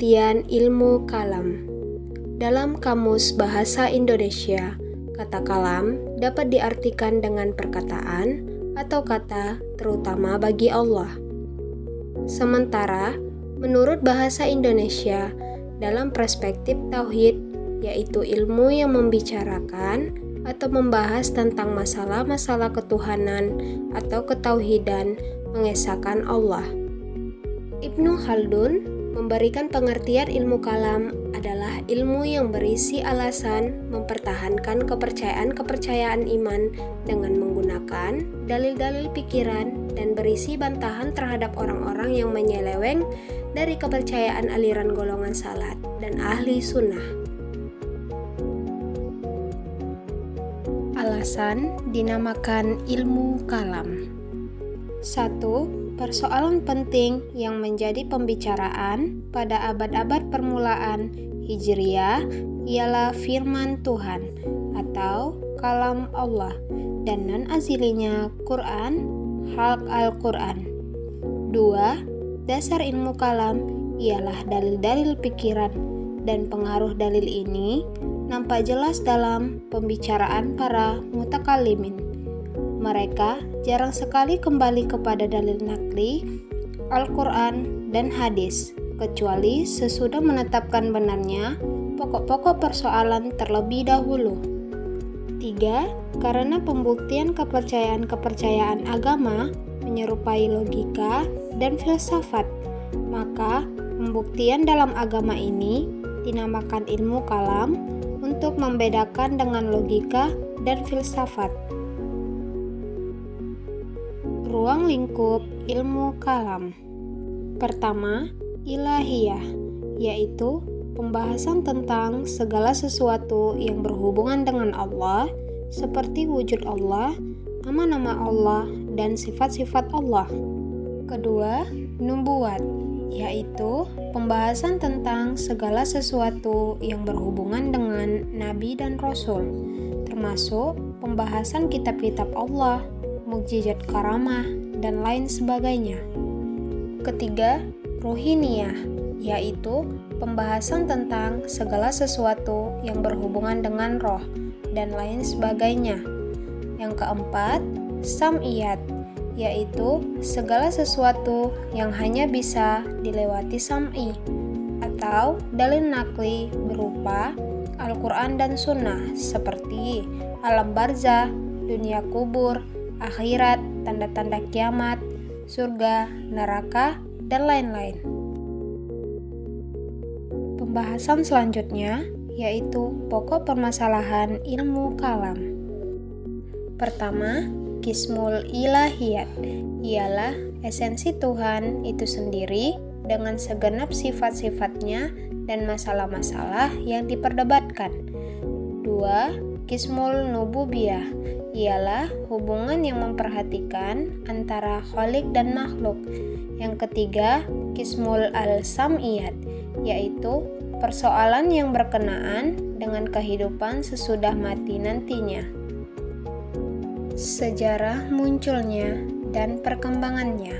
Pengertian ilmu kalam. Dalam Kamus Bahasa Indonesia, kata kalam dapat diartikan dengan perkataan atau kata terutama bagi Allah. Sementara, menurut bahasa Indonesia, dalam perspektif tauhid, yaitu ilmu yang membicarakan atau membahas tentang masalah-masalah ketuhanan atau ketauhidan, mengesahkan Allah. Ibnu Khaldun memberikan pengertian ilmu kalam adalah ilmu yang berisi alasan mempertahankan kepercayaan-kepercayaan iman dengan menggunakan dalil-dalil pikiran dan berisi bantahan terhadap orang-orang yang menyeleweng dari kepercayaan aliran golongan salat dan ahli sunnah. Alasan dinamakan ilmu kalam. 1. Persoalan penting yang menjadi pembicaraan pada abad-abad permulaan Hijriyah ialah firman Tuhan atau kalam Allah dan non-azilinya Quran, halq Al-Quran. 2. Dasar ilmu kalam ialah dalil-dalil pikiran dan pengaruh dalil ini nampak jelas dalam pembicaraan para mutakallimin. Mereka jarang sekali kembali kepada dalil nakli, Al-Quran, dan hadis, kecuali sesudah menetapkan benarnya pokok-pokok persoalan terlebih dahulu. 3. Karena pembuktian kepercayaan-kepercayaan agama menyerupai logika dan filsafat, maka pembuktian dalam agama ini dinamakan ilmu kalam untuk membedakan dengan logika dan filsafat. Ruang lingkup ilmu kalam. Pertama, ilahiyah, yaitu pembahasan tentang segala sesuatu yang berhubungan dengan Allah, seperti wujud Allah, nama-nama Allah, dan sifat-sifat Allah. Kedua, nubuat, yaitu pembahasan tentang segala sesuatu yang berhubungan dengan Nabi dan Rasul, termasuk pembahasan kitab-kitab Allah, mukjizat karamah, dan lain sebagainya. Ketiga, ruhiniyah, yaitu pembahasan tentang segala sesuatu yang berhubungan dengan roh, dan lain sebagainya. Yang keempat, sam'iyat, yaitu segala sesuatu yang hanya bisa dilewati sam'i, atau dalil nakli berupa Al-Quran dan Sunnah, seperti alam barzah, dunia kubur, akhirat, tanda-tanda kiamat, surga, neraka, dan lain-lain. Pembahasan selanjutnya yaitu pokok permasalahan ilmu kalam. Pertama, qismul ilahiyat, ialah esensi Tuhan itu sendiri dengan segenap sifat-sifatnya dan masalah-masalah yang diperdebatkan. 2. Qismul nububiyah, ialah hubungan yang memperhatikan antara khalik dan makhluk. Yang ketiga, qismul al-sam'iyat, yaitu persoalan yang berkenaan dengan kehidupan sesudah mati nantinya. Sejarah munculnya dan perkembangannya.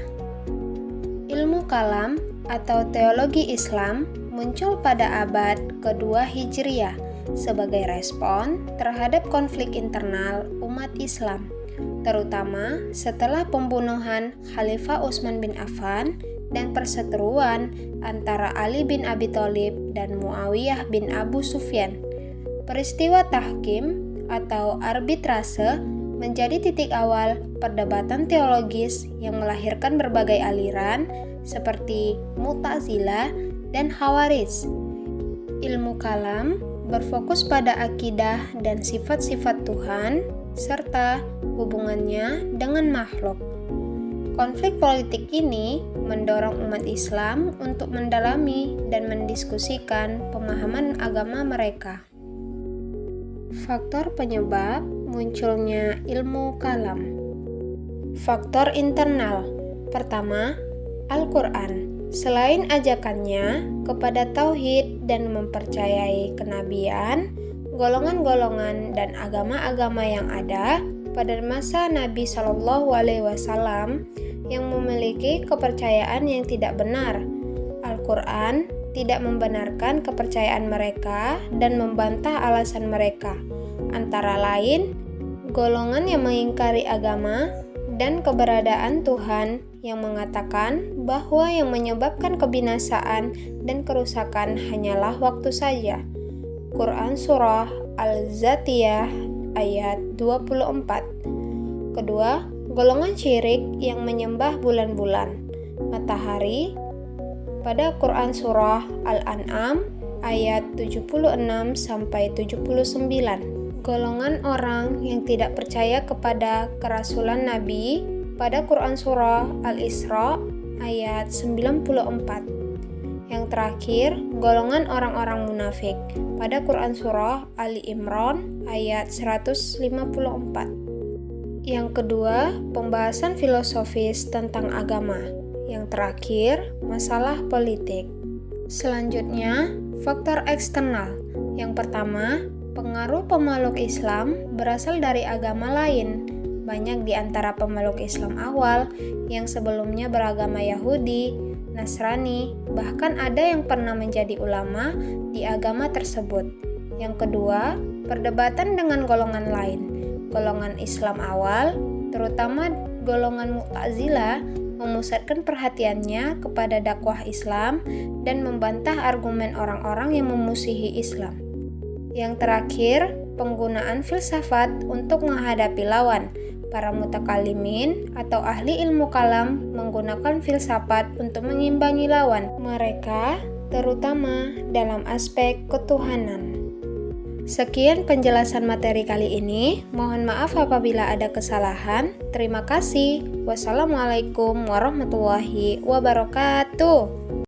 Ilmu kalam atau teologi Islam muncul pada abad kedua Hijriyah sebagai respon terhadap konflik internal umat Islam, terutama setelah pembunuhan Khalifah Utsman bin Affan dan perseteruan antara Ali bin Abi Thalib dan Muawiyah bin Abu Sufyan. Peristiwa tahkim atau arbitrase menjadi titik awal perdebatan teologis yang melahirkan berbagai aliran seperti Mu'tazilah dan Khawarij. Ilmu kalam berfokus pada akidah dan sifat-sifat Tuhan serta hubungannya dengan makhluk. Konflik politik ini mendorong umat Islam untuk mendalami dan mendiskusikan pemahaman agama mereka. Faktor penyebab munculnya ilmu kalam. Faktor internal. Pertama, Al-Quran. Selain ajakannya kepada tauhid dan mempercayai kenabian, golongan-golongan dan agama-agama yang ada pada masa Nabi Shallallahu Alaihi Wasallam yang memiliki kepercayaan yang tidak benar, Al-Quran tidak membenarkan kepercayaan mereka dan membantah alasan mereka, antara lain golongan yang mengingkari agama dan keberadaan Tuhan, yang mengatakan bahwa yang menyebabkan kebinasaan dan kerusakan hanyalah waktu saja. Quran Surah Al-Zariyat ayat 24. Kedua, golongan syirik yang menyembah bulan-bulan, matahari, pada Quran Surah Al-An'am ayat 76-79. Golongan orang yang tidak percaya kepada kerasulan Nabi pada Quran Surah Al-Isra ayat 94. Yang terakhir, golongan orang-orang munafik pada Quran Surah Ali Imran ayat 154. Yang kedua, pembahasan filosofis tentang agama. Yang terakhir, masalah politik. Selanjutnya, faktor eksternal. Yang pertama, pengaruh pemeluk Islam berasal dari agama lain. Banyak di antara pemeluk Islam awal yang sebelumnya beragama Yahudi, Nasrani, bahkan ada yang pernah menjadi ulama di agama tersebut. Yang kedua, perdebatan dengan golongan lain. Golongan Islam awal, terutama golongan Mu'tazilah, memusatkan perhatiannya kepada dakwah Islam dan membantah argumen orang-orang yang memusuhi Islam. Yang terakhir, penggunaan filsafat untuk menghadapi lawan. Para mutakalimin atau ahli ilmu kalam menggunakan filsafat untuk mengimbangi lawan mereka, terutama dalam aspek ketuhanan. Sekian penjelasan materi kali ini. Mohon maaf apabila ada kesalahan. Terima kasih. Wassalamualaikum warahmatullahi wabarakatuh.